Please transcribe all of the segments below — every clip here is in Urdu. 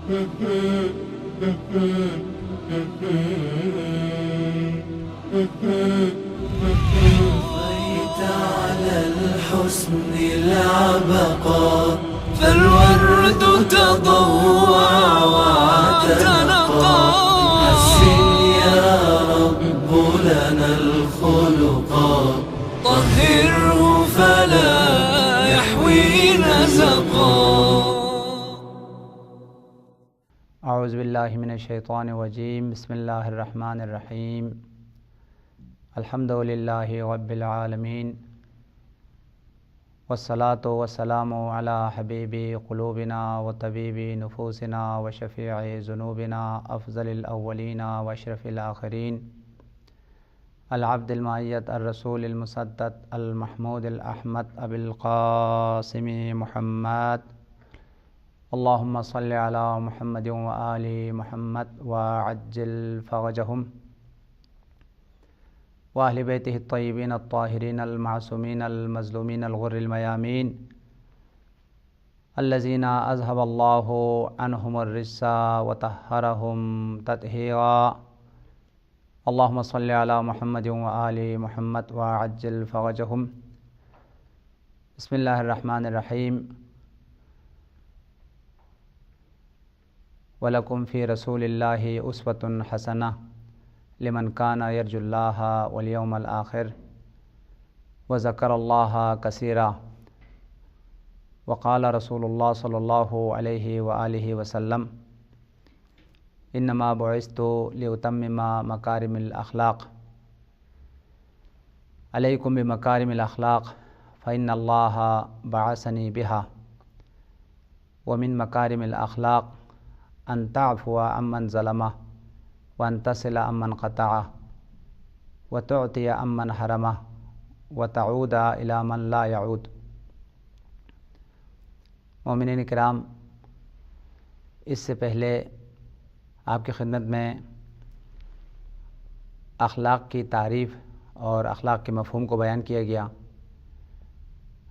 طفيت على الحسن العبقى فالورد تضوع واعتنقى حسن يا رب لنا الخلقا طهره فلا يحوي نزقا. اعوذ باللہ من الشیطان الرجیم. بسم اللہ الرحمن الرحیم. الحمد للہ رب العالمین والصلاة والسلام علی حبیب قلوبنا وطبیب نفوسنا وشفیع ذنوبنا افضل الاولین واشرف الآخرین العبد المعیت الرسول المسدد المحمود الاحمد ابی القاسم محمد. اللہم صلی علی محمد وآل محمد وعجل فرجہم وأهل بيته الطيبين الطاهرين المعصومين المظلومين الغر الميامين الذين أذهب الله عنهم الرجس وطهرهم تطهيرا. اللهم صل على محمد وآل محمد وعجل فرجهم. بسم الله الرحمن الرحيم. وَلَكُمْ فِي رَسُولِ اللَّهِ أُسْوَةٌ حَسَنَةٌ لمن كان يرجو الله واليوم الآخر وذكر الله كثيرا. وقال رسول الله صلى الله عليه وآله وسلم إنما بعثت لأتمم مكارم الأخلاق. عليكم بمكارم الأخلاق فإن الله بعثني بها. ومن مكارم الأخلاق أن تعفو عمن ظلمه وأن تصل عمن قطعه وتعطي عمن حرمه وتعود إلى من لا يعود. مومنین کرام، اس سے پہلے آپ کی خدمت میں اخلاق کی تعریف اور اخلاق کے مفہوم کو بیان کیا گیا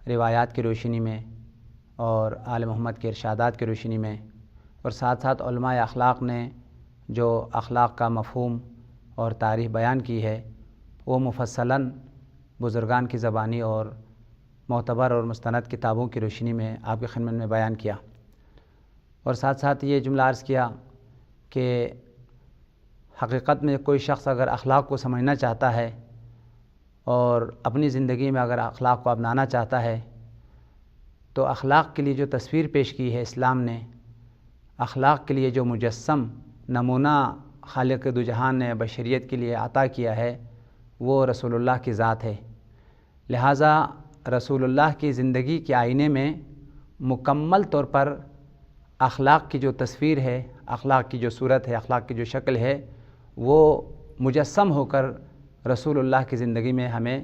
روایات کی روشنی میں اور آل محمد کے ارشادات کی روشنی میں، اور ساتھ ساتھ علماء اخلاق نے جو اخلاق کا مفہوم اور تعریف بیان کی ہے وہ مفصلاً بزرگان کی زبانی اور معتبر اور مستند کتابوں کی روشنی میں آپ کی خدمت میں بیان کیا، اور ساتھ ساتھ یہ جملہ عرض کیا کہ حقیقت میں کوئی شخص اگر اخلاق کو سمجھنا چاہتا ہے اور اپنی زندگی میں اگر اخلاق کو اپنانا چاہتا ہے تو اخلاق کے لیے جو تصویر پیش کی ہے اسلام نے، اخلاق کے لیے جو مجسم نمونہ خالق دو جہان نے بشریت کے لیے عطا کیا ہے وہ رسول اللہ کی ذات ہے. لہٰذا رسول اللہ کی زندگی کے آئینے میں مکمل طور پر اخلاق کی جو تصویر ہے، اخلاق کی جو صورت ہے، اخلاق کی جو شکل ہے، وہ مجسم ہو کر رسول اللہ کی زندگی میں ہمیں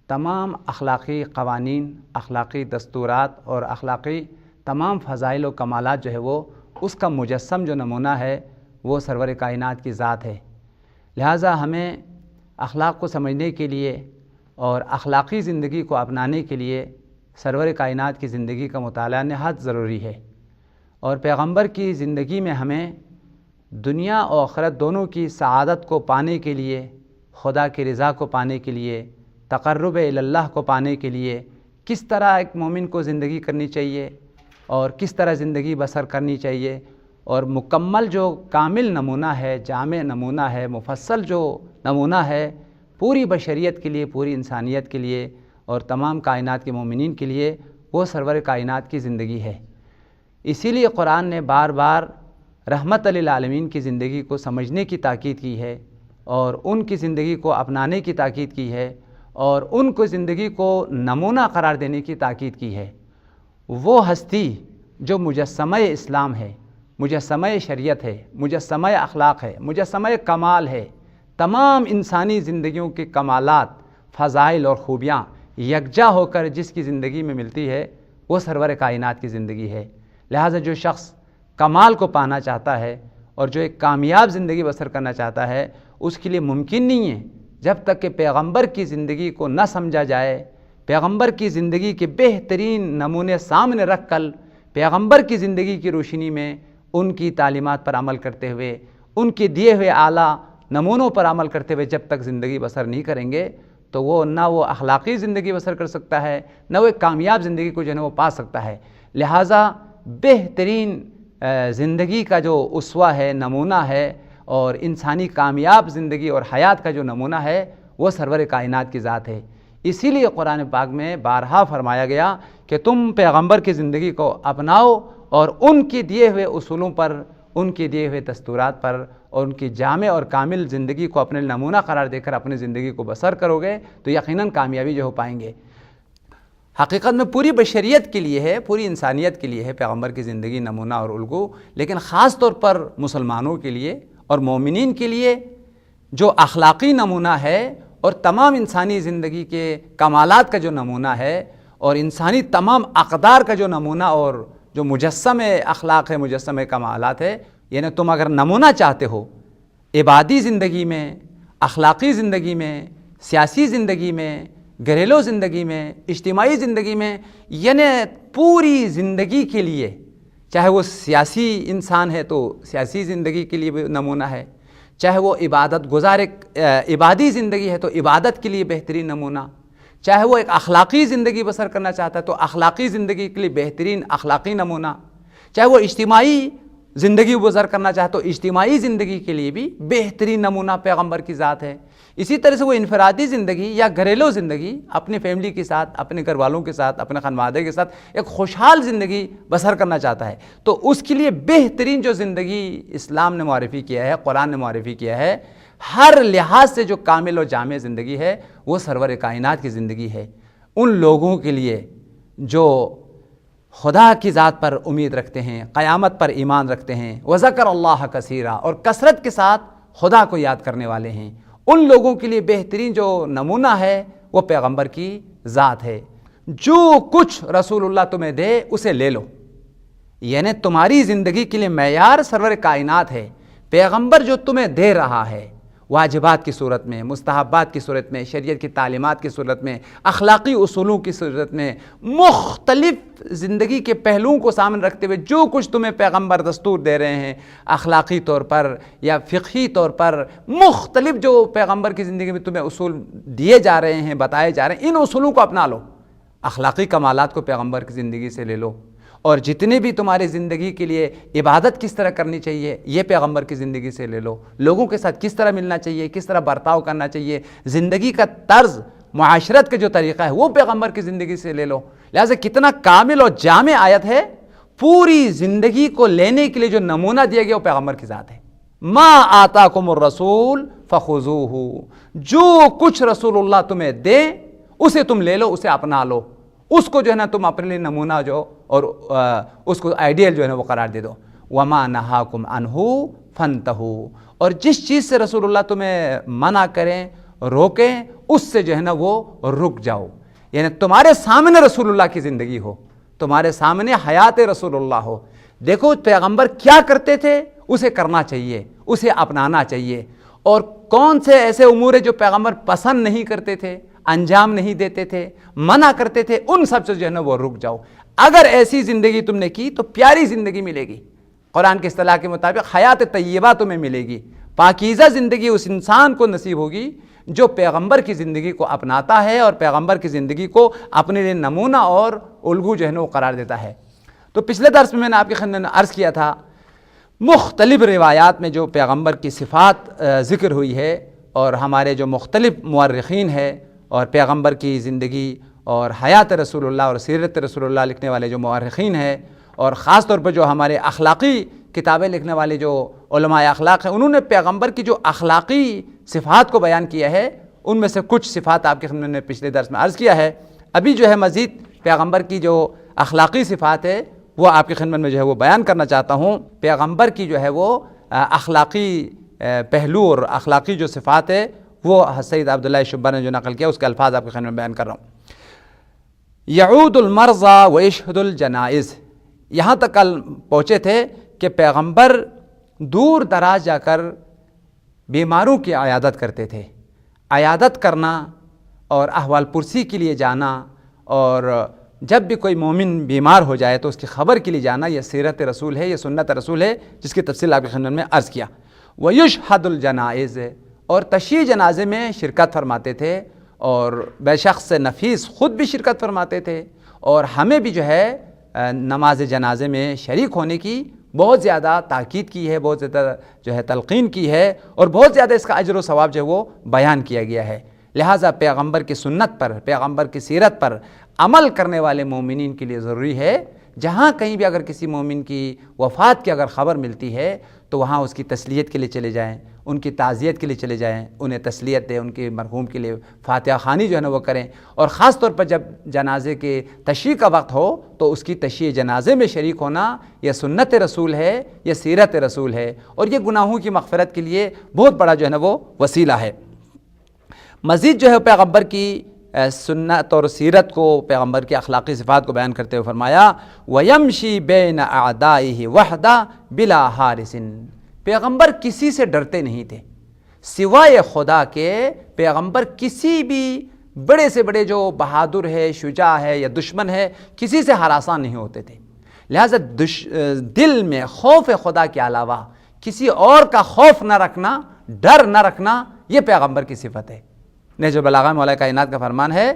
تمام اخلاقی قوانین، اخلاقی دستورات اور اخلاقی تمام فضائل و کمالات جو ہے وہ اس کا مجسم جو نمونہ ہے وہ سرور کائنات کی ذات ہے. لہٰذا ہمیں اخلاق کو سمجھنے کے لیے اور اخلاقی زندگی کو اپنانے کے لیے سرور کائنات کی زندگی کا مطالعہ نہایت ضروری ہے، اور پیغمبر کی زندگی میں ہمیں دنیا اور آخرت دونوں کی سعادت کو پانے کے لیے، خدا کی رضا کو پانے کے لیے، تقرب اللہ کو پانے کے لیے کس طرح ایک مومن کو زندگی کرنی چاہیے اور کس طرح زندگی بسر کرنی چاہیے، اور مکمل جو کامل نمونہ ہے، جامع نمونہ ہے، مفصل جو نمونہ ہے پوری بشریت کے لیے، پوری انسانیت کے لیے اور تمام کائنات کے مومنین کے لیے، وہ سرور کائنات کی زندگی ہے. اسی لیے قرآن نے بار بار رحمت للعالمین کی زندگی کو سمجھنے کی تاکید کی ہے اور ان کی زندگی کو اپنانے کی تاکید کی ہے اور ان کو زندگی کو نمونہ قرار دینے کی تاکید کی ہے. وہ ہستی جو مجسمہ اسلام ہے، مجسمہ شریعت ہے، مجسمہ اخلاق ہے، مجسمہ کمال ہے، تمام انسانی زندگیوں کے کمالات، فضائل اور خوبیاں یکجا ہو کر جس کی زندگی میں ملتی ہے وہ سرور کائنات کی زندگی ہے. لہٰذا جو شخص کمال کو پانا چاہتا ہے اور جو ایک کامیاب زندگی بسر کرنا چاہتا ہے اس کے لیے ممکن نہیں ہے جب تک کہ پیغمبر کی زندگی کو نہ سمجھا جائے، پیغمبر کی زندگی کے بہترین نمونے سامنے رکھ کر پیغمبر کی زندگی کی روشنی میں ان کی تعلیمات پر عمل کرتے ہوئے، ان کے دیے ہوئے اعلیٰ نمونوں پر عمل کرتے ہوئے جب تک زندگی بسر نہیں کریں گے تو وہ نہ وہ اخلاقی زندگی بسر کر سکتا ہے، نہ وہ ایک کامیاب زندگی کو جو ہے وہ پا سکتا ہے۔ لہٰذا بہترین زندگی کا جو اسوہ ہے، نمونہ ہے، اور انسانی کامیاب زندگی اور حیات کا جو نمونہ ہے وہ سرور کائنات کی ذات ہے۔ اسی لیے قرآن پاک میں بارہا فرمایا گیا کہ تم پیغمبر کی زندگی کو اپناؤ اور ان کے دیے ہوئے اصولوں پر، ان کے دیے ہوئے دستورات پر اور ان کی جامع اور کامل زندگی کو اپنے نمونہ قرار دے کر اپنی زندگی کو بسر کرو گے تو یقیناً کامیابی جو ہو پائیں گے۔ حقیقت میں پوری بشریت کے لیے ہے، پوری انسانیت کے لیے ہے پیغمبر کی زندگی نمونہ اور الگو، لیکن خاص طور پر مسلمانوں کے لیے اور مومنین کے لیے جو اخلاقی نمونہ ہے اور تمام انسانی زندگی کے کمالات کا جو نمونہ ہے اور انسانی تمام اقدار کا جو نمونہ اور جو مجسم اخلاق ہے، مجسم کمالات ہے، یعنی تم اگر نمونہ چاہتے ہو عبادی زندگی میں، اخلاقی زندگی میں، سیاسی زندگی میں، گھریلو زندگی میں، اجتماعی زندگی میں، یعنی پوری زندگی کے لیے، چاہے وہ سیاسی انسان ہے تو سیاسی زندگی کے لیے بھی نمونہ ہے، چاہے وہ عبادت گزار عبادی زندگی ہے تو عبادت کے لیے بہترین نمونہ، چاہے وہ ایک اخلاقی زندگی بسر کرنا چاہتا ہے تو اخلاقی زندگی کے لیے بہترین اخلاقی نمونہ، چاہے وہ اجتماعی زندگی بسر کرنا چاہتا تو اجتماعی زندگی کے لیے بھی بہترین نمونہ پیغمبر کی ذات ہے۔ اسی طرح سے وہ انفرادی زندگی یا گھریلو زندگی اپنی فیملی کے ساتھ، اپنے گھر والوں کے ساتھ، اپنے خانوادے کے ساتھ ایک خوشحال زندگی بسر کرنا چاہتا ہے تو اس کے لیے بہترین جو زندگی اسلام نے معرفی کیا ہے، قرآن نے معرفی کیا ہے، ہر لحاظ سے جو کامل و جامع زندگی ہے وہ سرور کائنات کی زندگی ہے۔ ان لوگوں کے لیے جو خدا کی ذات پر امید رکھتے ہیں، قیامت پر ایمان رکھتے ہیں، وذکر اللہ کثیرا، اور کثرت کے ساتھ خدا کو یاد کرنے والے ہیں، ان لوگوں کے لیے بہترین جو نمونہ ہے وہ پیغمبر کی ذات ہے۔ جو کچھ رسول اللہ تمہیں دے اسے لے لو، یعنی تمہاری زندگی کے لیے معیار سرور کائنات ہے۔ پیغمبر جو تمہیں دے رہا ہے واجبات کی صورت میں، مستحبات کی صورت میں، شریعت کی تعلیمات کی صورت میں، اخلاقی اصولوں کی صورت میں، مختلف زندگی کے پہلوؤں کو سامنے رکھتے ہوئے جو کچھ تمہیں پیغمبر دستور دے رہے ہیں، اخلاقی طور پر یا فقہی طور پر مختلف جو پیغمبر کی زندگی میں تمہیں اصول دیے جا رہے ہیں، بتائے جا رہے ہیں، ان اصولوں کو اپنا لو۔ اخلاقی کمالات کو پیغمبر کی زندگی سے لے لو، اور جتنے بھی تمہاری زندگی کے لیے عبادت کس طرح کرنی چاہیے یہ پیغمبر کی زندگی سے لے لو، لوگوں کے ساتھ کس طرح ملنا چاہیے، کس طرح برتاؤ کرنا چاہیے، زندگی کا طرز، معاشرت کا جو طریقہ ہے وہ پیغمبر کی زندگی سے لے لو۔ لہٰذا کتنا کامل اور جامع آیت ہے، پوری زندگی کو لینے کے لیے جو نمونہ دیا گیا وہ پیغمبر کی ذات ہے۔ ما آتاکم الرسول فخذوہ، جو کچھ رسول اللہ تمہیں دے اسے تم لے لو، اسے اپنا لو، اس کو جو ہے نا تم اپنے لیے نمونہ جو اور اس کو آئیڈیل جو ہے نا وہ قرار دے دو۔ وما نہاکم عنہ فانتہوا، اور جس چیز سے رسول اللہ تمہیں منع کریں، روکیں، اس سے جو ہے نا وہ رک جاؤ۔ یعنی تمہارے سامنے رسول اللہ کی زندگی ہو، تمہارے سامنے حیات رسول اللہ ہو، دیکھو پیغمبر کیا کرتے تھے اسے کرنا چاہیے، اسے اپنانا چاہیے، اور کون سے ایسے امور جو پیغمبر پسند نہیں کرتے تھے، انجام نہیں دیتے تھے، منع کرتے تھے، ان سب سے جو ہے نا وہ رک جاؤ۔ اگر ایسی زندگی تم نے کی تو پیاری زندگی ملے گی، قرآن کی اصطلاح کے مطابق حیات طیبہ تمہیں ملے گی، پاکیزہ زندگی اس انسان کو نصیب ہوگی جو پیغمبر کی زندگی کو اپناتا ہے اور پیغمبر کی زندگی کو اپنے لیے نمونہ اور الگو جو ہے نا وہ قرار دیتا ہے۔ تو پچھلے درس میں نے آپ کی خدمت میں عرض کیا تھا، مختلف روایات میں جو پیغمبر کی صفات ذکر ہوئی ہے، اور ہمارے جو مختلف مورخین ہیں اور پیغمبر کی زندگی اور حیات رسول اللہ اور سیرت رسول اللہ لکھنے والے جو مورخین ہیں، اور خاص طور پر جو ہمارے اخلاقی کتابیں لکھنے والے جو علماء اخلاق ہیں، انہوں نے پیغمبر کی جو اخلاقی صفات کو بیان کیا ہے، ان میں سے کچھ صفات آپ کی خدمت میں پچھلے درس میں عرض کیا ہے۔ ابھی جو ہے مزید پیغمبر کی جو اخلاقی صفات ہے وہ آپ کی خدمت میں جو ہے وہ بیان کرنا چاہتا ہوں۔ پیغمبر کی جو ہے وہ اخلاقی پہلو اور اخلاقی جو صفات ہے وہ سید عبداللہ شبہ نے جو نقل کیا، اس کے الفاظ آپ کی خدمت میں بیان کر رہا ہوں۔ یعود المرضى ویشہد الجنائز، یہاں تک کل پہنچے تھے کہ پیغمبر دور دراز جا کر بیماروں کی عیادت کرتے تھے۔ عیادت کرنا اور احوال پرسی کے لیے جانا اور جب بھی کوئی مومن بیمار ہو جائے تو اس کی خبر کے لیے جانا یہ سیرت رسول ہے، یہ سنت رسول ہے، جس کی تفصیل آپ کی خدمت میں عرض کیا۔ وَيُشْهَدُ الْجَنَائِزِ، اور تشییع جنازے میں شرکت فرماتے تھے، اور بے شخص نفیس خود بھی شرکت فرماتے تھے، اور ہمیں بھی جو ہے نماز جنازے میں شریک ہونے کی بہت زیادہ تاکید کی ہے، بہت زیادہ جو ہے تلقین کی ہے، اور بہت زیادہ اس کا اجر و ثواب جو ہے وہ بیان کیا گیا ہے۔ لہٰذا پیغمبر کی سنت پر، پیغمبر کی سیرت پر عمل کرنے والے مومنین کے لیے ضروری ہے، جہاں کہیں بھی اگر کسی مومن کی وفات کی اگر خبر ملتی ہے تو وہاں اس کی تسلیت کے لیے چلے جائیں، ان کی تعزیت کے لیے چلے جائیں، انہیں تسلیت دیں، ان کے مرحوم کے لیے فاتحہ خوانی جو ہے نا وہ کریں، اور خاص طور پر جب جنازے کے تشییع کا وقت ہو تو اس کی تشییع جنازے میں شریک ہونا یہ سنت رسول ہے، یہ سیرت رسول ہے، اور یہ گناہوں کی مغفرت کے لیے بہت بڑا جو ہے نا وہ وسیلہ ہے۔ مزید جو ہے پیغمبر کی سنت اور سیرت کو، پیغمبر کی اخلاقی صفات کو بیان کرتے ہوئے فرمایا وَيَمْشِي بَيْنَ أَعْدَائِهِ وَحْدًا بِلَا حَارِسٍ، پیغمبر کسی سے ڈرتے نہیں تھے سوائے خدا کے۔ پیغمبر کسی بھی بڑے سے بڑے جو بہادر ہے، شجاع ہے یا دشمن ہے، کسی سے ہراساں نہیں ہوتے تھے۔ لہٰذا دل میں خوف خدا کے علاوہ کسی اور کا خوف نہ رکھنا، ڈر نہ رکھنا، یہ پیغمبر کی صفت ہے۔ نہج البلاغہ مولا کائنات کا فرمان ہے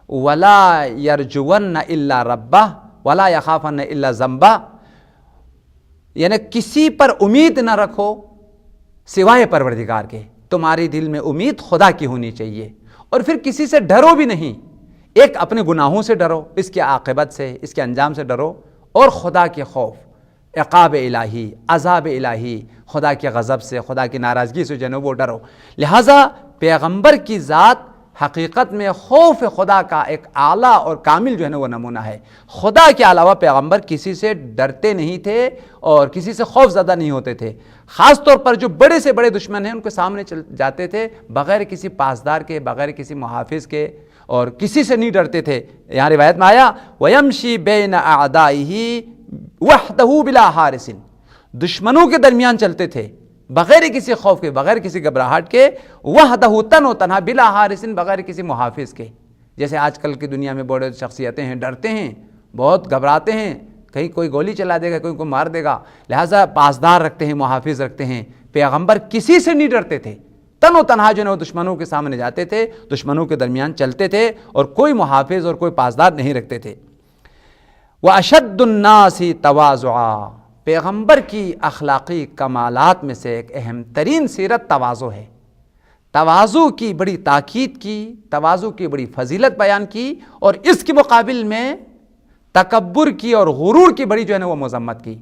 وَلَا يَرْجُوَنَّ إِلَّا رَبَّهُ وَلَا يَخَافَنَّ إِلَّا ذَنبَهُ، یعنی کسی پر امید نہ رکھو سوائے پروردگار کے، تمہاری دل میں امید خدا کی ہونی چاہیے، اور پھر کسی سے ڈرو بھی نہیں، ایک اپنے گناہوں سے ڈرو، اس کے عاقبت سے، اس کے انجام سے ڈرو، اور خدا کے خوف، عقاب الہی، عذاب الہی، خدا کے غضب سے، خدا کی ناراضگی سے جو ہے وہ ڈرو۔ لہٰذا پیغمبر کی ذات حقیقت میں خوف خدا کا ایک اعلیٰ اور کامل جو ہے وہ نمونہ ہے۔ خدا کے علاوہ پیغمبر کسی سے ڈرتے نہیں تھے اور کسی سے خوف زدہ نہیں ہوتے تھے، خاص طور پر جو بڑے سے بڑے دشمن ہیں ان کے سامنے چل جاتے تھے بغیر کسی پاسدار کے، بغیر کسی محافظ کے، اور کسی سے نہیں ڈرتے تھے۔ یہاں روایت میں آیا وَيَمْشِي بَيْنَ أَعْدَائِهِ وَحْدَهُ بِلَا حَارِسٍ، دشمنوں کے درمیان چلتے تھے بغیر کسی خوف کے، بغیر کسی گھبراہٹ کے، وحدہ تن و تنہا، بلا حارسن، بغیر کسی محافظ کے۔ جیسے آج کل کی دنیا میں بڑے شخصیتیں ہیں، ڈرتے ہیں، بہت گھبراتے ہیں، کہیں کوئی گولی چلا دے گا، کوئی کو مار دے گا، لہٰذا پاسدار رکھتے ہیں، محافظ رکھتے ہیں۔ پیغمبر کسی سے نہیں ڈرتے تھے، تن و تنہا جو ہے وہ دشمنوں کے سامنے جاتے تھے، دشمنوں کے درمیان چلتے تھے، اور کوئی محافظ اور کوئی پاسدار نہیں رکھتے تھے۔ وَأَشَدُّ النَّاسِ تَوَاضُعًا، پیغمبر کی اخلاقی کمالات میں سے ایک اہم ترین سیرت تواضع ہے۔ تواضع کی بڑی تاکید کی، تواضع کی بڑی فضیلت بیان کی، اور اس کے مقابل میں تکبر کی اور غرور کی بڑی جو ہے وہ مذمت کی۔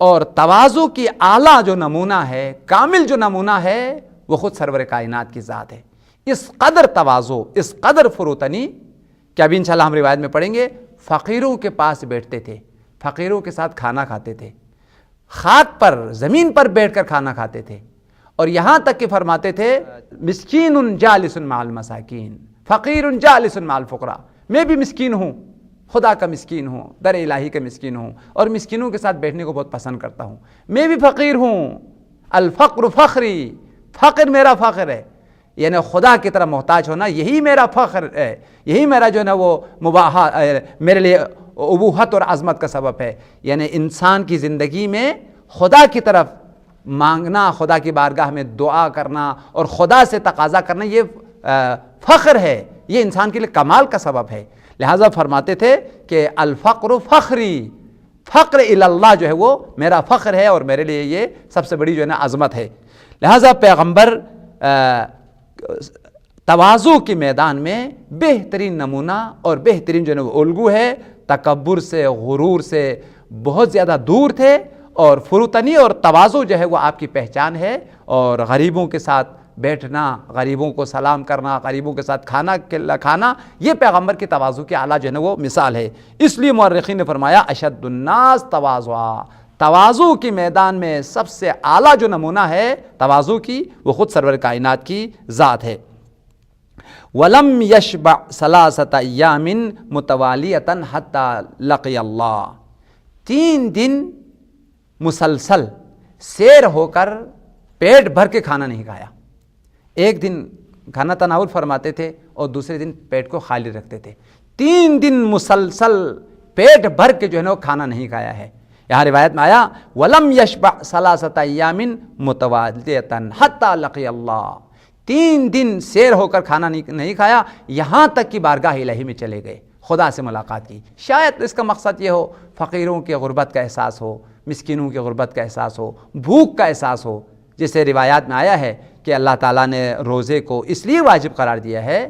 اور تواضع کی اعلیٰ جو نمونہ ہے، کامل جو نمونہ ہے، وہ خود سرور کائنات کی ذات ہے۔ اس قدر تواضع، اس قدر فروتنی کہ ابھی انشاءاللہ ہم روایت میں پڑھیں گے، فقیروں کے پاس بیٹھتے تھے، فقیروں کے ساتھ کھانا کھاتے تھے، خاک پر، زمین پر بیٹھ کر کھانا کھاتے تھے، اور یہاں تک کہ فرماتے تھے مسکین جالس مع المساکین، فقیر جالس مع الفقراء، میں بھی مسکین ہوں، خدا کا مسکین ہوں، در الہی کا مسکین ہوں، اور مسکینوں کے ساتھ بیٹھنے کو بہت پسند کرتا ہوں۔ میں بھی فقیر ہوں، الفقر فخری، فقر میرا فخر ہے، یعنی خدا کی طرح محتاج ہونا یہی میرا فخر ہے، یہی میرا جو ہے نا وہ میرے لیے ابوہت اور عظمت کا سبب ہے۔ یعنی انسان کی زندگی میں خدا کی طرف مانگنا، خدا کی بارگاہ میں دعا کرنا اور خدا سے تقاضا کرنا، یہ فخر ہے، یہ انسان کے لیے کمال کا سبب ہے۔ لہٰذا فرماتے تھے کہ الفقر فخری، فقر الی اللہ جو ہے وہ میرا فخر ہے، اور میرے لیے یہ سب سے بڑی جو ہے نا عظمت ہے۔ لہٰذا پیغمبر تواضع کے میدان میں بہترین نمونہ اور بہترین جو ہے وہ الگو ہے، تکبر سے، غرور سے بہت زیادہ دور تھے، اور فروتنی اور تواضع جو ہے وہ آپ کی پہچان ہے۔ اور غریبوں کے ساتھ بیٹھنا، غریبوں کو سلام کرنا، غریبوں کے ساتھ کھانا، یہ پیغمبر کی تواضع کی اعلیٰ جو ہے وہ مثال ہے۔ اس لیے مورخین نے فرمایا اشد الناس تواضعا، تواضع کی میدان میں سب سے اعلیٰ جو نمونہ ہے تواضع کی، وہ خود سرور کائنات کی ذات ہے۔ وَلَمْ يَشْبَعْ ثَلَاثَةَ أَيَّامٍ مُتَوَالِيَةً حَتَّى لَقِيَ اللَّهَ، 3 دن مسلسل سیر ہو کر پیٹ بھر کے کھانا نہیں کھایا۔ ایک دن کھانا تناول فرماتے تھے اور دوسرے دن پیٹ کو خالی رکھتے تھے۔ 3 دن مسلسل پیٹ بھر کے جو ہے نا کھانا نہیں کھایا ہے۔ یہاں روایت میں آیا وَلَمْ يَشْبَعْ ثَلَاثَةَ أَيَّامٍ مُتَوَالِيَةً حَتَّى لَقِيَ اللَّهَ، 3 دن سیر ہو کر کھانا نہیں کھایا، یہاں تک کہ بارگاہ الہی میں چلے گئے، خدا سے ملاقات کی۔ شاید اس کا مقصد یہ ہو فقیروں کی غربت کا احساس ہو، مسکینوں کی غربت کا احساس ہو، بھوک کا احساس ہو، جسے روایات میں آیا ہے کہ اللہ تعالیٰ نے روزے کو اس لیے واجب قرار دیا ہے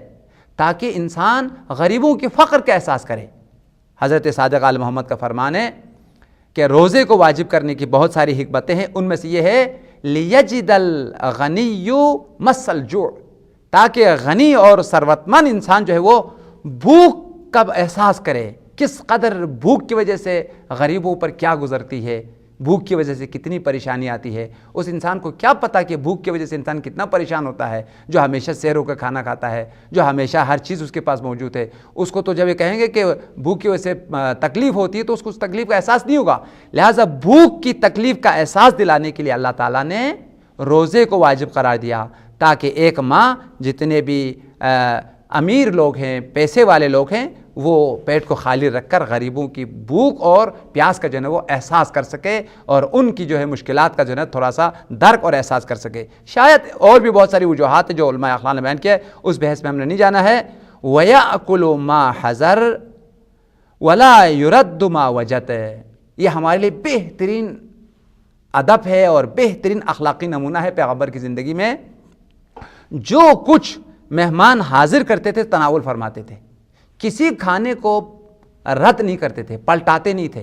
تاکہ انسان غریبوں کے فقر کا احساس کرے۔ حضرت صادق آل محمد کا فرمان ہے کہ روزے کو واجب کرنے کی بہت ساری حکمتیں ہیں، ان میں سے یہ ہے لِيَجِدَ الْغَنِيُّ مَسَّ الْجُوعِ، تاکہ غنی اور ثروت مند انسان جو ہے وہ بھوک کا احساس کرے، کس قدر بھوک کی وجہ سے غریبوں پر کیا گزرتی ہے، بھوک کی وجہ سے کتنی پریشانی آتی ہے، اس انسان کو کیا پتہ کہ بھوک کی وجہ سے انسان کتنا پریشان ہوتا ہے، جو ہمیشہ سحروں کا کھانا کھاتا ہے، جو ہمیشہ ہر چیز اس کے پاس موجود ہے، اس کو تو جب یہ کہیں گے کہ بھوک کی وجہ سے تکلیف ہوتی ہے تو اس کو اس تکلیف کا احساس نہیں ہوگا۔ لہٰذا بھوک کی تکلیف کا احساس دلانے کے لیے اللہ تعالیٰ نے روزے کو واجب قرار دیا، تاکہ ایک ماہ جتنے بھی امیر لوگ ہیں، پیسے والے لوگ ہیں، وہ پیٹ کو خالی رکھ کر غریبوں کی بھوک اور پیاس کا جو ہے وہ احساس کر سکے، اور ان کی جو ہے مشکلات کا جو ہے تھوڑا سا درک اور احساس کر سکے۔ شاید اور بھی بہت ساری وجوہات ہیں جو علماء اخلاق نے بیان کیا ہے، اس بحث میں ہم نے نہیں جانا ہے۔ وَيَأْكُلُ مَا حَضَرَ وَلَا يُرَدُّ مَا وَجَدَ، یہ ہمارے لیے بہترین ادب ہے اور بہترین اخلاقی نمونہ ہے پیغمبر کی زندگی میں۔ جو کچھ مہمان حاضر کرتے تھے تناول فرماتے تھے، کسی کھانے کو رد نہیں کرتے تھے، پلٹاتے نہیں تھے،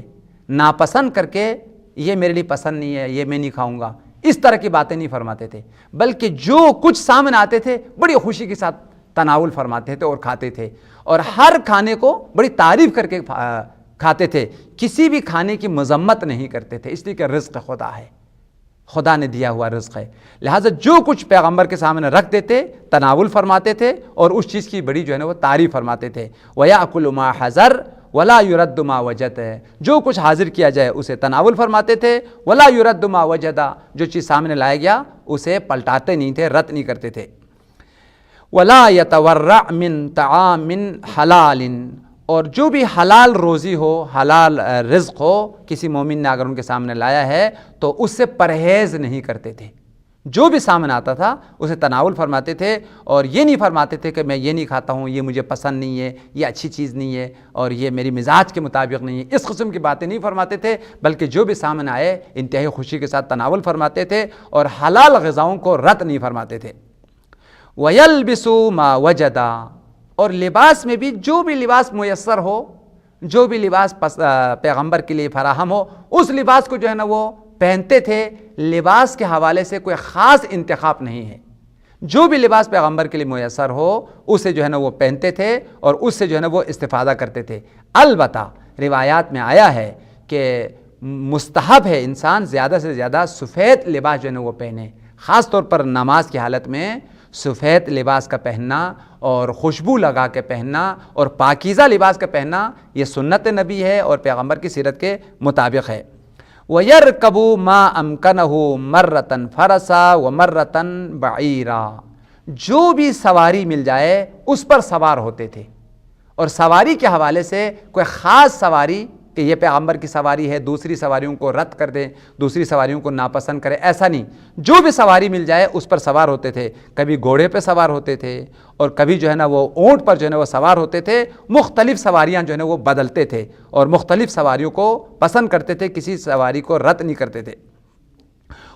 ناپسند کر کے یہ میرے لیے پسند نہیں ہے، یہ میں نہیں کھاؤں گا، اس طرح کی باتیں نہیں فرماتے تھے، بلکہ جو کچھ سامنے آتے تھے بڑی خوشی کے ساتھ تناول فرماتے تھے اور کھاتے تھے، اور ہر کھانے کو بڑی تعریف کر کے کھاتے تھے، کسی بھی کھانے کی مذمت نہیں کرتے تھے، اس لیے کہ رزق خدا ہے، خدا نے دیا ہوا رزق ہے۔ لہٰذا جو کچھ پیغمبر کے سامنے رکھ دیتے تناول فرماتے تھے، اور اس چیز کی بڑی جو ہے نا وہ تعریف فرماتے تھے۔ وَيَأْكُلُ مَا حَضَرَ وَلَا يُرَدُّ مَا وَجَدَ، جو کچھ حاضر کیا جائے اسے تناول فرماتے تھے۔ وَلَا يُرَدُّ مَا وَجَدَ، جو چیز سامنے لایا گیا اسے پلٹاتے نہیں تھے، رد نہیں کرتے تھے۔ وَلَا يَتَوَرَّعْ مِن طَعَامٍ حَلَالٍ، اور جو بھی حلال روزی ہو، حلال رزق ہو، کسی مومن نے اگر ان کے سامنے لایا ہے تو اس سے پرہیز نہیں کرتے تھے، جو بھی سامنے آتا تھا اسے تناول فرماتے تھے، اور یہ نہیں فرماتے تھے کہ میں یہ نہیں کھاتا ہوں، یہ مجھے پسند نہیں ہے، یہ اچھی چیز نہیں ہے، اور یہ میری مزاج کے مطابق نہیں ہے، اس قسم کی باتیں نہیں فرماتے تھے، بلکہ جو بھی سامنے آئے انتہائی خوشی کے ساتھ تناول فرماتے تھے، اور حلال غذاؤں کو رد نہیں فرماتے تھے۔ وَيَلْبِسُ مَا وَجَدَ، اور لباس میں بھی جو بھی لباس میسر ہو، جو بھی لباس پیغمبر کے لیے فراہم ہو، اس لباس کو جو ہے نا وہ پہنتے تھے۔ لباس کے حوالے سے کوئی خاص انتخاب نہیں ہے، جو بھی لباس پیغمبر کے لیے میسر ہو اسے جو ہے نا وہ پہنتے تھے اور اس سے جو ہے نا وہ استفادہ کرتے تھے۔ البتہ روایات میں آیا ہے کہ مستحب ہے انسان زیادہ سے زیادہ سفید لباس جو ہے نا وہ پہنے، خاص طور پر نماز کی حالت میں سفید لباس کا پہننا اور خوشبو لگا کے پہننا اور پاکیزہ لباس کا پہننا یہ سنت نبی ہے اور پیغمبر کی سیرت کے مطابق ہے۔ وَيَرْكَبُ مَا أَمْكَنَهُ مَرَّةً فَرَسًا وَمَرَّةً بَعِيرًا، جو بھی سواری مل جائے اس پر سوار ہوتے تھے، اور سواری کے حوالے سے کوئی خاص سواری کہ یہ پیغمبر کی سواری ہے دوسری سواریوں کو رد کر دیں، دوسری سواریوں کو ناپسند کرے، ایسا نہیں، جو بھی سواری مل جائے اس پر سوار ہوتے تھے۔ کبھی گھوڑے پہ سوار ہوتے تھے اور کبھی جو ہے نا وہ اونٹ پر جو ہے نا وہ سوار ہوتے تھے، مختلف سواریاں جو ہے نا وہ بدلتے تھے اور مختلف سواریوں کو پسند کرتے تھے، کسی سواری کو رد نہیں کرتے تھے۔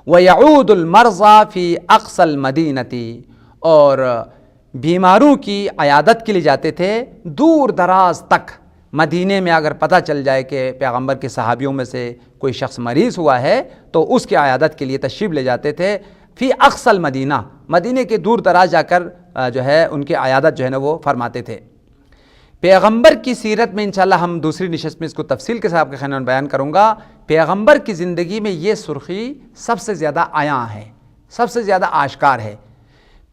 وَيَعُودُ الْمَرْضَى فِي أَقْصَى الْمَدِينَةِ، اور بیماروں کی عیادت کے لیے جاتے تھے دور دراز تک۔ مدینے میں اگر پتہ چل جائے کہ پیغمبر کے صحابیوں میں سے کوئی شخص مریض ہوا ہے تو اس کی عیادت کے لیے تشریف لے جاتے تھے۔ فی اقصى المدینہ، مدینے کے دور دراز جا کر جو ہے ان کی عیادت جو ہے نا وہ فرماتے تھے۔ پیغمبر کی سیرت میں انشاءاللہ ہم دوسری نشست میں اس کو تفصیل کے ساتھ آپ کے خیال میں بیان کروں گا۔ پیغمبر کی زندگی میں یہ سرخی سب سے زیادہ عیاں ہے، سب سے زیادہ آشکار ہے۔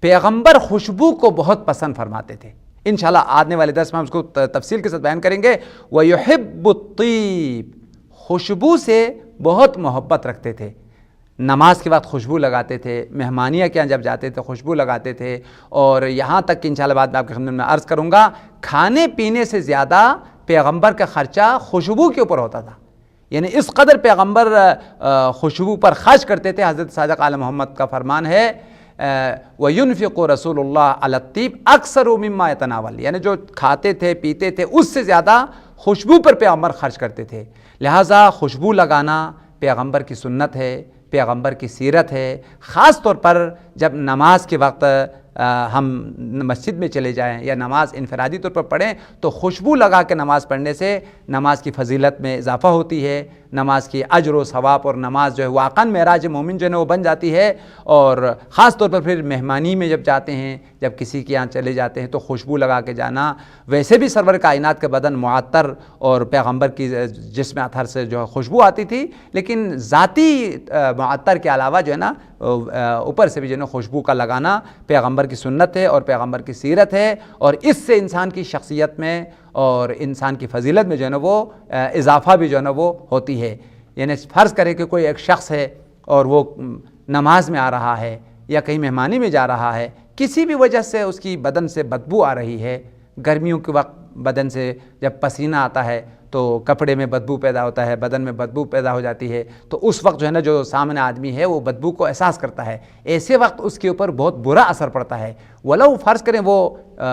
پیغمبر خوشبو کو بہت پسند فرماتے تھے، انشاءاللہ آنے والے درس میں ہم اس کو تفصیل کے ساتھ بیان کریں گے۔ وَيُحِبُّ الطِّيبَ، خوشبو سے بہت محبت رکھتے تھے۔ نماز کے وقت خوشبو لگاتے تھے، مہمانیاں کے یہاں جب جاتے تھے خوشبو لگاتے تھے، اور یہاں تک کہ انشاءاللہ بعد میں آپ کی خدمت میں عرض کروں گا کھانے پینے سے زیادہ پیغمبر کا خرچہ خوشبو کے اوپر ہوتا تھا، یعنی اس قدر پیغمبر خوشبو پر خرچ کرتے تھے۔ حضرت صادق آل محمد کا فرمان ہے وَيُنْفِقُ رسول اللہ علی الطیب اکثر مما یتناول، یعنی جو کھاتے تھے پیتے تھے اس سے زیادہ خوشبو پر پیغمبر خرچ کرتے تھے۔ لہٰذا خوشبو لگانا پیغمبر کی سنت ہے، پیغمبر کی سیرت ہے۔ خاص طور پر جب نماز کے وقت ہم مسجد میں چلے جائیں یا نماز انفرادی طور پر پڑھیں تو خوشبو لگا کے نماز پڑھنے سے نماز کی فضیلت میں اضافہ ہوتی ہے، نماز کی اجر و ثواب، اور نماز جو ہے واقعاً معراج مومن جو ہے وہ بن جاتی ہے۔ اور خاص طور پر پھر مہمانی میں جب جاتے ہیں، جب کسی کے یہاں چلے جاتے ہیں تو خوشبو لگا کے جانا، ویسے بھی سرور کائنات کا بدن معطر اور پیغمبر کی جسم اطہر سے جو ہے خوشبو آتی تھی، لیکن ذاتی معطر کے علاوہ جو ہے نا اوپر سے بھی جو ہے نا خوشبو کا لگانا پیغمبر کی سنت ہے اور پیغمبر کی سیرت ہے، اور اس سے انسان کی شخصیت میں اور انسان کی فضیلت میں جو ہے نا وہ اضافہ بھی جو ہے نا وہ ہوتی ہے۔ یعنی فرض کرے کہ کوئی ایک شخص ہے اور وہ نماز میں آ رہا ہے یا کہیں مہمانی میں جا رہا ہے، کسی بھی وجہ سے اس کی بدن سے بدبو آ رہی ہے، گرمیوں کے وقت بدن سے جب پسینہ آتا ہے تو کپڑے میں بدبو پیدا ہوتا ہے، بدن میں بدبو پیدا ہو جاتی ہے، تو اس وقت جو ہے نا جو سامنے آدمی ہے وہ بدبو کو احساس کرتا ہے، ایسے وقت اس کے اوپر بہت برا اثر پڑتا ہے۔ ولو فرض کریں وہ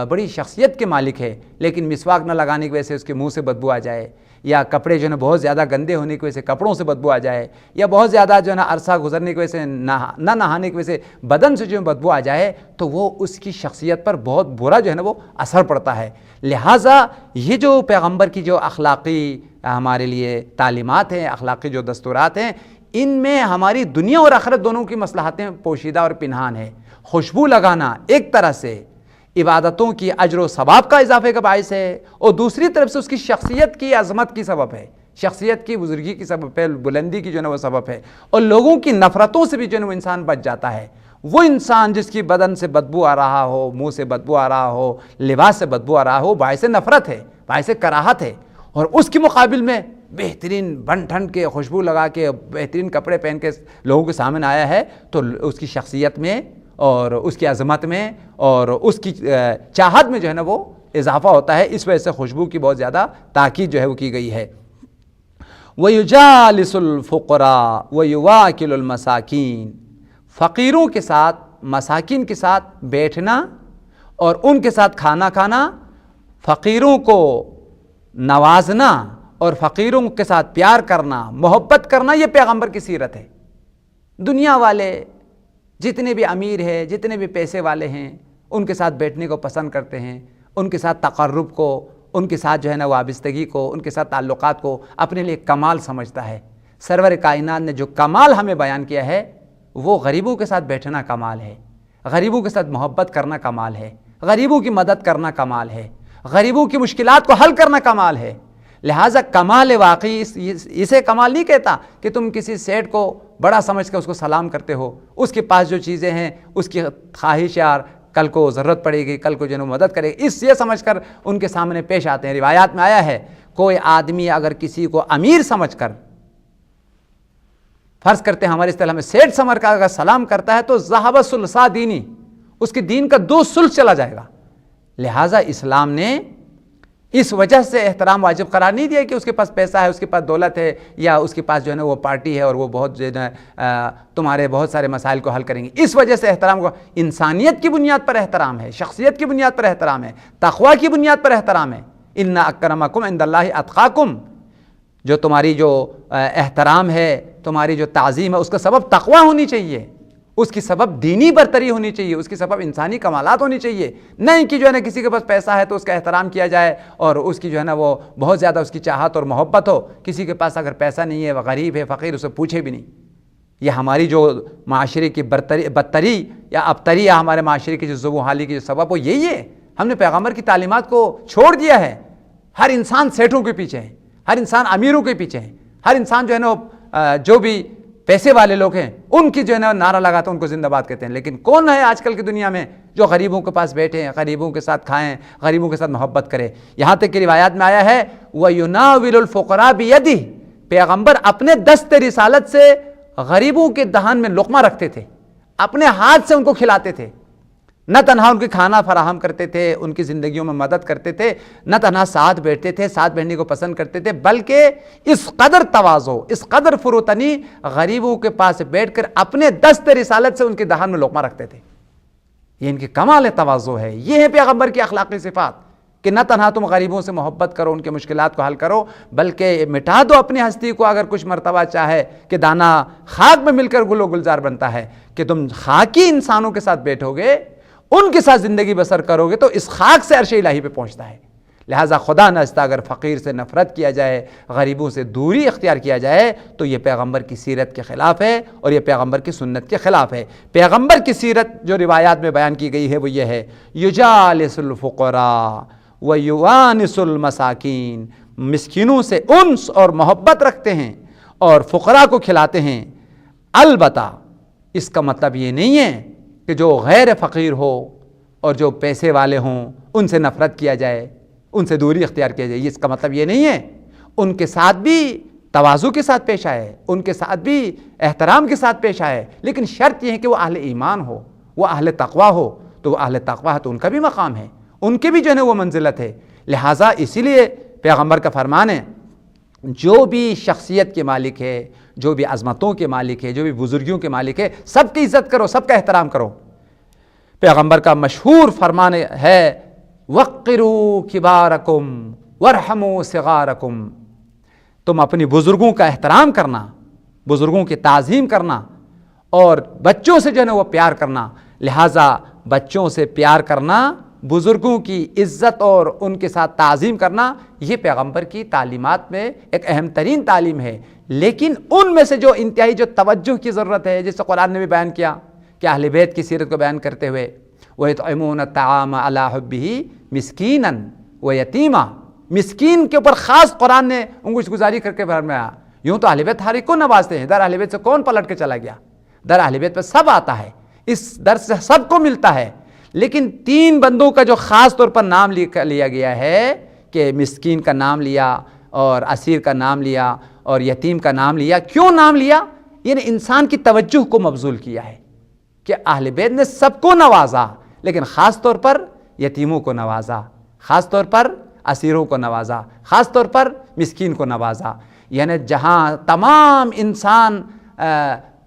بڑی شخصیت کے مالک ہے، لیکن مسواک نہ لگانے کی وجہ سے اس کے منہ سے بدبو آ جائے، یا کپڑے جو ہے نا بہت زیادہ گندے ہونے کی وجہ سے کپڑوں سے بدبو آ جائے، یا بہت زیادہ جو ہے نا عرصہ گزرنے کی وجہ سے نہ نہانے کی وجہ سے بدن سے جو ہے بدبو آ جائے، تو وہ اس کی شخصیت پر بہت برا جو ہے نا وہ اثر پڑتا ہے۔ لہٰذا یہ جو پیغمبر کی جو اخلاقی ہمارے لیے تعلیمات ہیں، اخلاقی جو دستورات ہیں، ان میں ہماری دنیا اور آخرت دونوں کی مصلحتیں پوشیدہ اور پنہان ہے۔ خوشبو لگانا ایک طرح سے عبادتوں کی اجر و ثواب کا اضافے کا باعث ہے، اور دوسری طرف سے اس کی شخصیت کی عظمت کی سبب ہے، شخصیت کی بزرگی کی سبب ہے، بلندی کی جو ہے نا وہ سبب ہے، اور لوگوں کی نفرتوں سے بھی جو ہے نا وہ انسان بچ جاتا ہے۔ وہ انسان جس کی بدن سے بدبو آ رہا ہو، منہ سے بدبو آ رہا ہو، لباس سے بدبو آ رہا ہو، باعث نفرت ہے، باعث کراہت ہے، اور اس کے مقابل میں بہترین بن ٹھن کے خوشبو لگا کے بہترین کپڑے پہن کے لوگوں کے سامنے آیا ہے، تو اس کی شخصیت میں اور اس کی عظمت میں اور اس کی چاہت میں جو ہے نا وہ اضافہ ہوتا ہے۔ اس وجہ سے خوشبو کی بہت زیادہ تاکید جو ہے وہ کی گئی ہے۔ وَيُجَالِسُ الْفُقَرَاءَ وَيُوَاكِلُ الْمَسَاكِينَ، فقیروں کے ساتھ، مساکین کے ساتھ بیٹھنا اور ان کے ساتھ کھانا کھانا، فقیروں کو نوازنا اور فقیروں کے ساتھ پیار کرنا، محبت کرنا، یہ پیغمبر کی سیرت ہے۔ دنیا والے جتنے بھی امیر ہیں، جتنے بھی پیسے والے ہیں، ان کے ساتھ بیٹھنے کو پسند کرتے ہیں، ان کے ساتھ تقرب کو، ان کے ساتھ جو ہے نا وابستگی کو، ان کے ساتھ تعلقات کو اپنے لیے کمال سمجھتا ہے۔ سرور کائنات نے جو کمال ہمیں بیان کیا ہے وہ غریبوں کے ساتھ بیٹھنا کمال ہے، غریبوں کے ساتھ محبت کرنا کمال ہے، غریبوں کی مدد کرنا کمال ہے، غریبوں کی مشکلات کو حل کرنا کمال ہے۔ لہٰذا کمال واقعی اسے کمال نہیں کہتا کہ تم کسی سیٹ کو بڑا سمجھ کر اس کو سلام کرتے ہو، اس کے پاس جو چیزیں ہیں اس کی خواہش یار کل کو ضرورت پڑے گی، کل کو جو مدد کرے گی، اس یہ سمجھ کر ان کے سامنے پیش آتے ہیں۔ روایات میں آیا ہے کوئی آدمی اگر کسی کو امیر سمجھ کر، فرض کرتے ہیں ہمارے اصطلاح میں سیٹ سمجھ کر اگر سلام کرتا ہے تو ذہب ثلثا دینی، اس کے دین کا 2 ثلث چلا جائے گا۔ لہٰذا اسلام نے اس وجہ سے احترام واجب قرار نہیں دیا کہ اس کے پاس پیسہ ہے، اس کے پاس دولت ہے، یا اس کے پاس جو ہے نا وہ پارٹی ہے اور وہ بہت جو ہے تمہارے بہت سارے مسائل کو حل کریں گے۔ اس وجہ سے احترام کو انسانیت کی بنیاد پر احترام ہے، شخصیت کی بنیاد پر احترام ہے، تقوی کی بنیاد پر احترام ہے۔ ان اکرمکم عند اللہ اتقاکم، جو تمہاری جو احترام ہے، تمہاری جو تعظیم ہے، اس کا سبب تقوی ہونی چاہیے، اس کی سبب دینی برتری ہونی چاہیے، اس کی سبب انسانی کمالات ہونی چاہیے، نہیں کہ جو ہے نا کسی کے پاس پیسہ ہے تو اس کا احترام کیا جائے اور اس کی جو ہے نا وہ بہت زیادہ اس کی چاہت اور محبت ہو، کسی کے پاس اگر پیسہ نہیں ہے، وہ غریب ہے، فقیر، اسے پوچھے بھی نہیں۔ یہ ہماری جو معاشرے کی بدتری یا ابتری یا ہمارے معاشرے کی جو ذوب و حالی کی جو سبب ہو یہی ہے۔ ہم نے پیغمبر کی تعلیمات کو چھوڑ دیا ہے، ہر انسان سیٹوں کے پیچھے ہے، ہر انسان امیروں کے پیچھے ہے، ہر انسان جو ہے نا جو بھی پیسے والے لوگ ہیں ان کی جو ہے نا نعرہ لگاتے ہیں، ان کو زندہ باد کہتے ہیں، لیکن کون ہے آج کل کی دنیا میں جو غریبوں کے پاس بیٹھے ہیں، غریبوں کے ساتھ کھائیں، غریبوں کے ساتھ محبت کرے؟ یہاں تک کہ روایات میں آیا ہے وَيُنَاوِلُ الْفُقَرَاءَ بِيَدِهِ، پیغمبر اپنے دست رسالت سے غریبوں کے دہان میں لقمہ رکھتے تھے، اپنے ہاتھ سے ان کو کھلاتے تھے، نہ تنہا ان کے کھانا فراہم کرتے تھے، ان کی زندگیوں میں مدد کرتے تھے، نہ تنہا ساتھ بیٹھتے تھے، ساتھ بیٹھنے کو پسند کرتے تھے، بلکہ اس قدر تواضع، اس قدر فروتنی، غریبوں کے پاس بیٹھ کر اپنے دست رسالت سے ان کے دہان میں لقمہ رکھتے تھے۔ یہ ان کی کمال تواضع ہے، یہ ہے پیغمبر کی اخلاقی صفات، کہ نہ تنہا تم غریبوں سے محبت کرو، ان کے مشکلات کو حل کرو، بلکہ مٹا دو اپنی ہستی کو۔ اگر کچھ مرتبہ چاہے کہ دانہ خاک میں مل کر گل و گلزار بنتا ہے، کہ تم خاکی انسانوں کے ساتھ بیٹھو گے، ان کے ساتھ زندگی بسر کرو گے، تو اس خاک سے عرش الہی پہ پہنچتا ہے۔ لہٰذا خدا نخواستہ اگر فقیر سے نفرت کیا جائے، غریبوں سے دوری اختیار کیا جائے، تو یہ پیغمبر کی سیرت کے خلاف ہے، اور یہ پیغمبر کی سنت کے خلاف ہے۔ پیغمبر کی سیرت جو روایات میں بیان کی گئی ہے وہ یہ ہے، یجالس الفقراء ویوانس المساکین، مسکینوں سے انس اور محبت رکھتے ہیں اور فقراء کو کھلاتے ہیں۔ البتہ اس کا مطلب یہ نہیں ہے کہ جو غیر فقیر ہو اور جو پیسے والے ہوں ان سے نفرت کیا جائے، ان سے دوری اختیار کیا جائے، اس کا مطلب یہ نہیں ہے۔ ان کے ساتھ بھی تواضع کے ساتھ پیش آئے، ان کے ساتھ بھی احترام کے ساتھ پیش آئے، لیکن شرط یہ ہے کہ وہ اہل ایمان ہو، وہ اہل تقوی ہو۔ تو وہ اہل تقوی ہے تو ان کا بھی مقام ہے، ان کے بھی جو ہے وہ منزلت ہے۔ لہٰذا اسی لیے پیغمبر کا فرمان ہے، جو بھی شخصیت کے مالک ہے، جو بھی عظمتوں کے مالک ہے، جو بھی بزرگیوں کے مالک ہے، سب کی عزت کرو، سب کا احترام کرو۔ پیغمبر کا مشہور فرمان ہے، وقروا کبارکم وارحموا صغارکم، تم اپنی بزرگوں کا احترام کرنا، بزرگوں کی تعظیم کرنا، اور بچوں سے جو ہے وہ پیار کرنا۔ لہٰذا بچوں سے پیار کرنا، بزرگوں کی عزت اور ان کے ساتھ تعظیم کرنا، یہ پیغمبر کی تعلیمات میں ایک اہم ترین تعلیم ہے۔ لیکن ان میں سے جو انتہائی جو توجہ کی ضرورت ہے، جیسے قرآن نے بھی بیان کیا کہ اہل بیت کی سیرت کو بیان کرتے ہوئے، وَيُطْعِمُونَ الطَّعَامَ عَلَىٰ حُبِّهِ مِسْكِينًا وَيَتِيمًا، مسکین کے اوپر خاص قرآن نے انگوش گزاری کر کے فرمایا۔ یوں تو اہل بیت ہر ایک کو نوازتے ہیں، در اہل بیت سے کون پلٹ کے چلا گیا؟ در اہل بیت پہ سب آتا ہے، اس در سے سب کو ملتا ہے، لیکن تین بندوں کا جو خاص طور پر نام لیا گیا ہے، کہ مسکین کا نام لیا اور اسیر کا نام لیا اور یتیم کا نام لیا۔ کیوں نام لیا؟ یعنی انسان کی توجہ کو مبذول کیا ہے، کہ اہل بیت نے سب کو نوازا، لیکن خاص طور پر یتیموں کو نوازا، خاص طور پر اسیروں کو نوازا، خاص طور پر مسکین کو نوازا۔ یعنی جہاں تمام انسان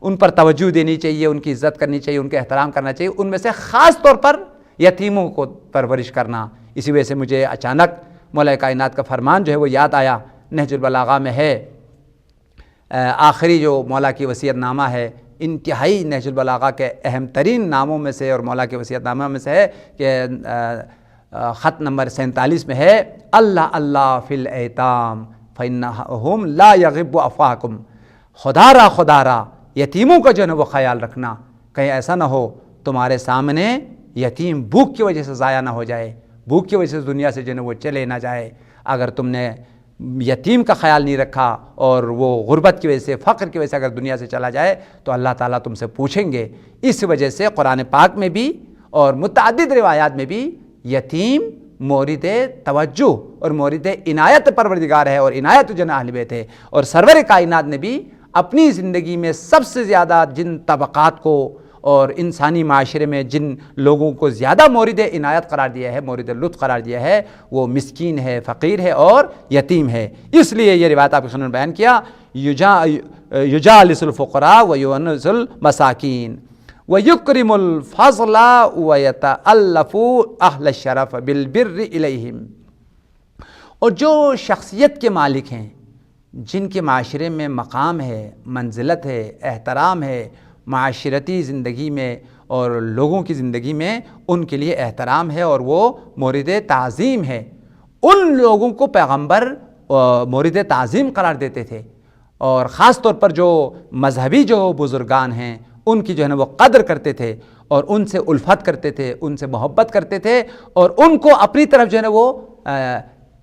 ان پر توجہ دینی چاہیے، ان کی عزت کرنی چاہیے، ان کا احترام کرنا چاہیے، ان میں سے خاص طور پر یتیموں کو پرورش کرنا۔ اسی وجہ سے مجھے اچانک مولا کائنات کا فرمان جو ہے وہ یاد آیا، نہج البلاغہ میں ہے، آخری جو مولا کی وصیت نامہ ہے، انتہائی نہج البلاغہ کے اہم ترین ناموں میں سے اور مولا کے وصیت نامہ میں سے ہے، کہ خط نمبر 47 میں ہے، اللہ اللہ فی الایتام فإنہم لا یغب افواہکم، خدا را یتیموں کا جو ہے وہ خیال رکھنا، کہیں ایسا نہ ہو تمہارے سامنے یتیم بھوک کی وجہ سے ضائع نہ ہو جائے، بھوک کی وجہ سے دنیا سے جو ہے وہ چلے نہ جائے۔ اگر تم نے یتیم کا خیال نہیں رکھا اور وہ غربت کی وجہ سے، فقر کی وجہ سے اگر دنیا سے چلا جائے تو اللہ تعالیٰ تم سے پوچھیں گے۔ اس وجہ سے قرآن پاک میں بھی اور متعدد روایات میں بھی یتیم مورد توجہ اور مورد عنایت پروردگار ہے، اور عنایت جن اہل بیت ہے۔ اور سرور کائنات نے بھی اپنی زندگی میں سب سے زیادہ جن طبقات کو اور انسانی معاشرے میں جن لوگوں کو زیادہ مورد عنایت قرار دیا ہے، مورد لطف قرار دیا ہے، وہ مسکین ہے، فقیر ہے اور یتیم ہے۔ اس لیے یہ روایت آپ کے سامنے بیان کیا، یجالس الفقراء ویونس المساکین ویکرم الفضل ویتألف اہل الشرف بالبر الیہم۔ اور جو شخصیت کے مالک ہیں، جن کے معاشرے میں مقام ہے، منزلت ہے، احترام ہے، معاشرتی زندگی میں اور لوگوں کی زندگی میں ان کے لیے احترام ہے اور وہ مورد تعظیم ہے، ان لوگوں کو پیغمبر مورد تعظیم قرار دیتے تھے۔ اور خاص طور پر جو مذہبی جو بزرگان ہیں ان کی جو ہے نا وہ قدر کرتے تھے اور ان سے الفت کرتے تھے، ان سے محبت کرتے تھے اور ان کو اپنی طرف جو ہے نا وہ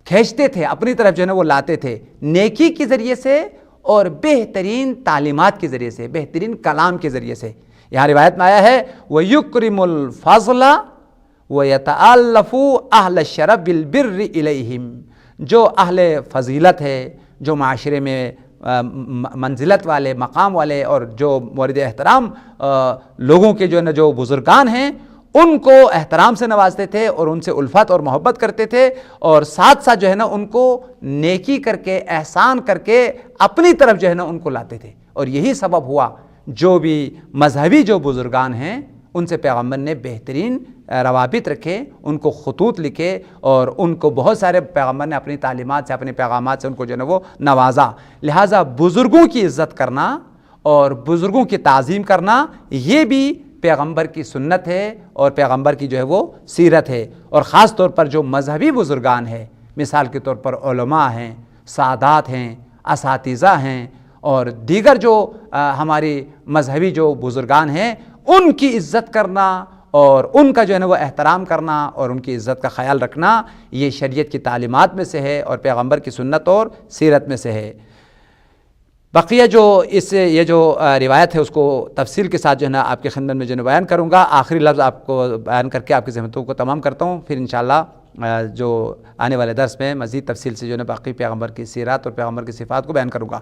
کھینچتے تھے، اپنی طرف جو ہے نا وہ لاتے تھے، نیکی کے ذریعے سے اور بہترین تعلیمات کے ذریعے سے، بہترین کلام کے ذریعے سے۔ یہاں روایت میں آیا ہے وَيُكْرِمُ الْفَضْلَ وَيَتَأَلَّفُ أَهْلَ الشَّرَفِ بِالْبِرِّ إِلَيْهِمْ، جو اہل فضیلت ہے، جو معاشرے میں منزلت والے، مقام والے اور جو مورد احترام لوگوں کے جو ہے نا جو بزرگان ہیں ان کو احترام سے نوازتے تھے اور ان سے الفت اور محبت کرتے تھے، اور ساتھ ساتھ جو ہے نا ان کو نیکی کر کے، احسان کر کے اپنی طرف جو ہے نا ان کو لاتے تھے۔ اور یہی سبب ہوا جو بھی مذہبی جو بزرگان ہیں ان سے پیغمبر نے بہترین روابط رکھے، ان کو خطوط لکھے، اور ان کو بہت سارے پیغمبر نے اپنی تعلیمات سے، اپنے پیغامات سے ان کو جو ہے نا وہ نوازا۔ لہٰذا بزرگوں کی عزت کرنا اور بزرگوں کی تعظیم کرنا یہ بھی پیغمبر کی سنت ہے اور پیغمبر کی جو ہے وہ سیرت ہے۔ اور خاص طور پر جو مذہبی بزرگان ہیں، مثال کے طور پر علماء ہیں، سادات ہیں، اساتذہ ہیں، اور دیگر جو ہماری مذہبی جو بزرگان ہیں ان کی عزت کرنا اور ان کا جو ہے نا وہ احترام کرنا اور ان کی عزت کا خیال رکھنا، یہ شریعت کی تعلیمات میں سے ہے اور پیغمبر کی سنت اور سیرت میں سے ہے۔ بقیہ جو یہ جو روایت ہے اس کو تفصیل کے ساتھ جو ہے نا آپ کی خدمت میں جو ہے بیان کروں گا۔ آخری لفظ آپ کو بیان کر کے آپ کی زحمتوں کو تمام کرتا ہوں، پھر انشاءاللہ جو آنے والے درس میں مزید تفصیل سے جو ہے نا باقی پیغمبر کی سیرت اور پیغمبر کی صفات کو بیان کروں گا۔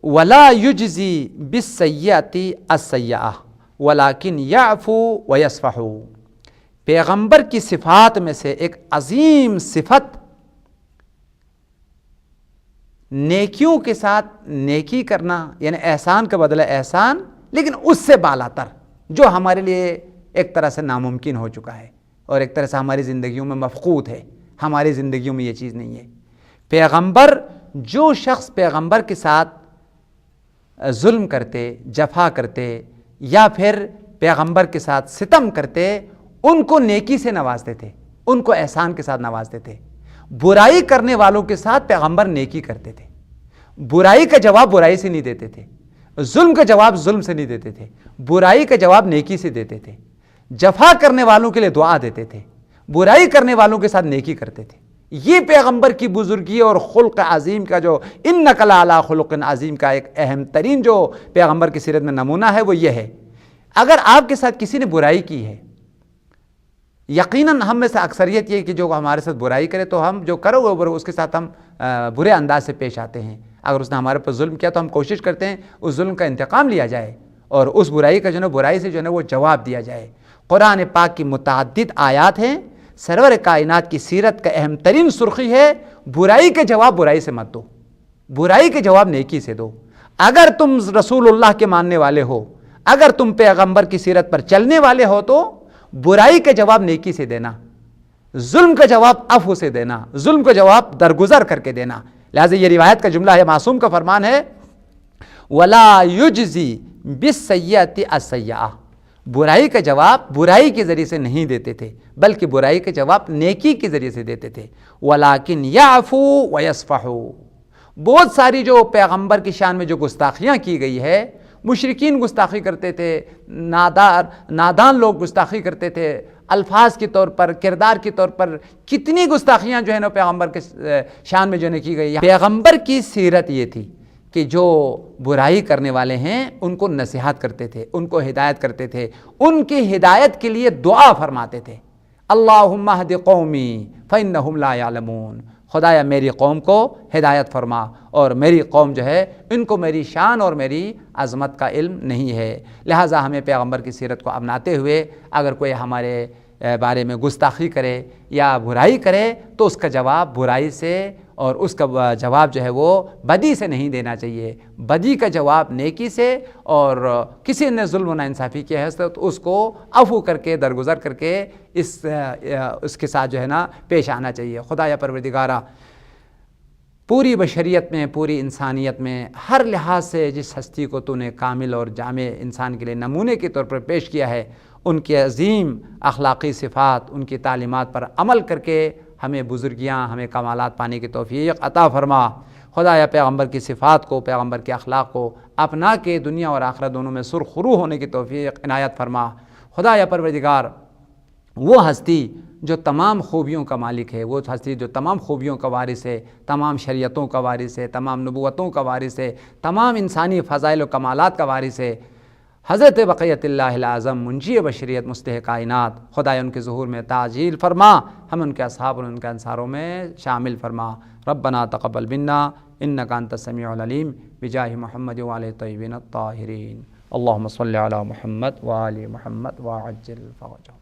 وَلَا يُجْزِي بِالسَّيِّئَةِ السَّيِّئَةَ وَلَكِنْ يَعْفُو وَيَصْفَحُ۔ پیغمبر کی صفات میں سے ایک عظیم صفت نیکیوں کے ساتھ نیکی کرنا، یعنی احسان کا بدلہ احسان، لیکن اس سے بالاتر، جو ہمارے لیے ایک طرح سے ناممکن ہو چکا ہے اور ایک طرح سے ہماری زندگیوں میں مفقود ہے۔ ہماری زندگیوں میں یہ چیز نہیں ہے۔ پیغمبر، جو شخص پیغمبر کے ساتھ ظلم کرتے، جفا کرتے یا پھر پیغمبر کے ساتھ ستم کرتے، ان کو نیکی سے نوازتے تھے، ان کو احسان کے ساتھ نوازتے تھے۔ برائی کرنے والوں کے ساتھ پیغمبر نیکی کرتے تھے، برائی کا جواب برائی سے نہیں دیتے تھے، ظلم کا جواب ظلم سے نہیں دیتے تھے، برائی کا جواب نیکی سے دیتے تھے، جفا کرنے والوں کے لیے دعا دیتے تھے، برائی کرنے والوں کے ساتھ نیکی کرتے تھے۔ یہ پیغمبر کی بزرگی اور خلق عظیم کا جو انک لعلی خلق عظیم کا ایک اہم ترین جو پیغمبر کی سیرت میں نمونہ ہے وہ یہ ہے۔ اگر آپ کے ساتھ کسی نے برائی کی ہے، یقیناً ہم میں سے اکثریت یہ کہ جو ہمارے ساتھ برائی کرے تو ہم جو کرو گے اس کے ساتھ ہم برے انداز سے پیش آتے ہیں۔ اگر اس نے ہمارے پر ظلم کیا تو ہم کوشش کرتے ہیں اس ظلم کا انتقام لیا جائے اور اس برائی کا جو ہے برائی سے جو ہے وہ جواب دیا جائے۔ قرآن پاک کی متعدد آیات ہیں، سرور کائنات کی سیرت کا اہم ترین سرخی ہے برائی کے جواب برائی سے مت دو، برائی کے جواب نیکی سے دو۔ اگر تم رسول اللہ کے ماننے والے ہو، اگر تم پیغمبر کی سیرت پر چلنے والے ہو تو برائی کا جواب نیکی سے دینا، ظلم کا جواب عفو سے دینا، ظلم کا جواب درگزر کر کے دینا۔ لہٰذا یہ روایت کا جملہ ہے، معصوم کا فرمان ہے، وَلَا يُجْزِي بِالسَّيِّئَةِ السَّيِّئَةَ۔ برائی کا جواب برائی کے ذریعے سے نہیں دیتے تھے بلکہ برائی کا جواب نیکی کے ذریعے سے دیتے تھے۔ وَلَكِنْ يَعْفُو وَيَصْفَحُ۔ بہت ساری جو پیغمبر کی شان میں جو گستاخیاں کی گئی ہے، مشرکین گستاخی کرتے تھے، نادان لوگ گستاخی کرتے تھے، الفاظ کے طور پر، کردار کے طور پر کتنی گستاخیاں جو ہے نا پیغمبر کے شان میں جو ہے کی گئی۔ پیغمبر کی سیرت یہ تھی کہ جو برائی کرنے والے ہیں ان کو نصیحت کرتے تھے، ان کو ہدایت کرتے تھے، ان کی ہدایت کے لیے دعا فرماتے تھے، اللہم اہد قومی فانہم لا یعلمون۔ خدایا میری قوم کو ہدایت فرما، اور میری قوم جو ہے ان کو میری شان اور میری عظمت کا علم نہیں ہے۔ لہٰذا ہمیں پیغمبر کی سیرت کو اپناتے ہوئے اگر کوئی ہمارے بارے میں گستاخی کرے یا برائی کرے تو اس کا جواب برائی سے اور اس کا جواب جو ہے وہ بدی سے نہیں دینا چاہیے، بدی کا جواب نیکی سے، اور کسی نے ظلم و ناانصافی کیا ہے تو اس کو عفو کر کے درگزر کر کے اس کے ساتھ جو ہے نا پیش آنا چاہیے۔ خدایا پروردگارہ، پوری بشریت میں، پوری انسانیت میں ہر لحاظ سے جس ہستی کو تو نے کامل اور جامع انسان کے لیے نمونے کے طور پر پیش کیا ہے، ان کی عظیم اخلاقی صفات، ان کی تعلیمات پر عمل کر کے ہمیں بزرگیاں، ہمیں کمالات پانے کی توفیق عطا فرما۔ خدایا پیغمبر کی صفات کو، پیغمبر کے اخلاق کو اپنا کے دنیا اور آخرت دونوں میں سرخرو ہونے کی توفیق عنایت فرما۔ خدایا پروردگار، وہ ہستی جو تمام خوبیوں کا مالک ہے، وہ ہستی جو تمام خوبیوں کا وارث ہے، تمام شریعتوں کا وارث ہے، تمام نبوتوں کا وارث ہے، تمام انسانی فضائل و کمالات کا وارث ہے، حضرت بقیت اللہ الاعظم منجی بشریت مصلح کائنات، خدائے ان کے ظہور میں تعجیل فرما، ہم ان کے اصحاب اور ان کے انصاروں میں شامل فرما۔ ربنا تقبل منا انک انت السمیع العلیم بجاہ محمد وآلہ الطیبین الطاہرین۔ اللہم صل علی محمد وآل محمد وعجل فرجہ۔